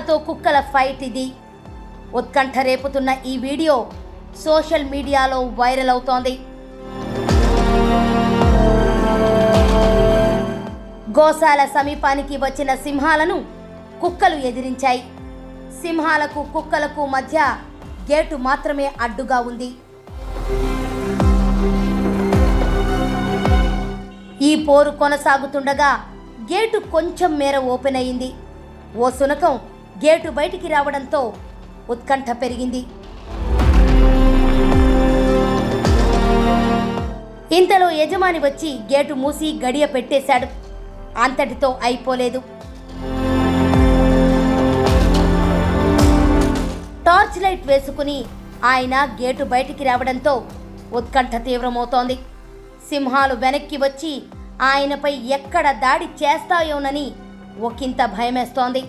సింహాలతో కుక్కల ఫైట్ ఇది. ఉత్కంఠ రేపుతున్న ఈ వీడియో సోషల్ మీడియాలో వైరల్ అవుతోంది. గోశాల సమీపానికి వచ్చిన సింహాలను కుక్కలు ఎదిరించాయి. సింహాలకు కుక్కలకు మధ్య గేటు మాత్రమే అడ్డుగా ఉంది. ఈ పోరు కొనసాగుతుండగా గేటు కొంచెం మేర ఓపెన్ అయింది. ఓ శునకం గేటు బయటికి రావడంతో ఉత్కంఠ పెరిగింది. ఇంతలో యజమాని వచ్చి గేటు మూసి గడియ పెట్టేశాడు. అంతటితో అయిపోలేదు. టార్చ్ లైట్ వేసుకుని ఆయన గేటు బయటికి రావడంతో ఉత్కంఠ తీవ్రమవుతోంది. సింహాలు వెనక్కి వచ్చి ఆయనపై ఎక్కడ దాడి చేస్తాయోనని ఒకంత భయమేస్తోంది.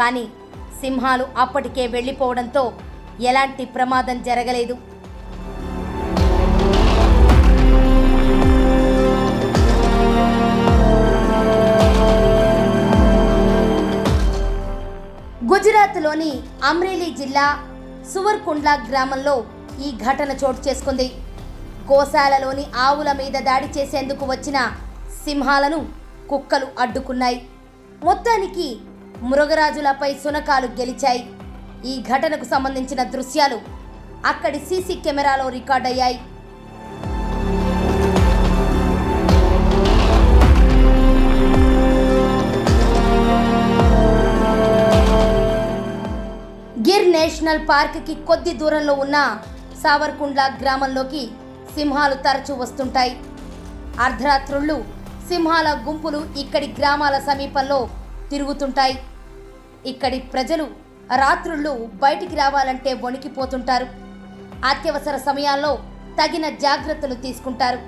కానీ సింహాలు అప్పటికే వెళ్ళిపోవడంతో ఎలాంటి ప్రమాదం జరగలేదు. గుజరాత్లోని అమ్రేలీ జిల్లా సువర్కుండ్లా గ్రామంలో ఈ ఘటన చోటు చేసుకుంది. గోశాలలోని ఆవుల మీద దాడి చేసేందుకు వచ్చిన సింహాలను కుక్కలు అడ్డుకున్నాయి. మొత్తానికి మృగరాజులపై శునకాలు గెలిచాయి. ఈ ఘటనకు సంబంధించిన దృశ్యాలు అక్కడి సీసీ కెమెరాలో రికార్డయ్యాయి. గిర్ నేషనల్ పార్క్కి కొద్ది దూరంలో ఉన్న సావర్కుండ్లా గ్రామంలోకి సింహాలు తరచూ వస్తుంటాయి. అర్ధరాత్రుళ్ళు సింహాల గుంపులు ఇక్కడి గ్రామాల సమీపంలో తిరుగుతుంటాయి. ఇక్కడి ప్రజలు రాత్రుళ్ళు బయటికి రావాలంటే వణికిపోతుంటారు. అత్యవసర సమయాల్లో తగిన జాగ్రత్తలు తీసుకుంటారు.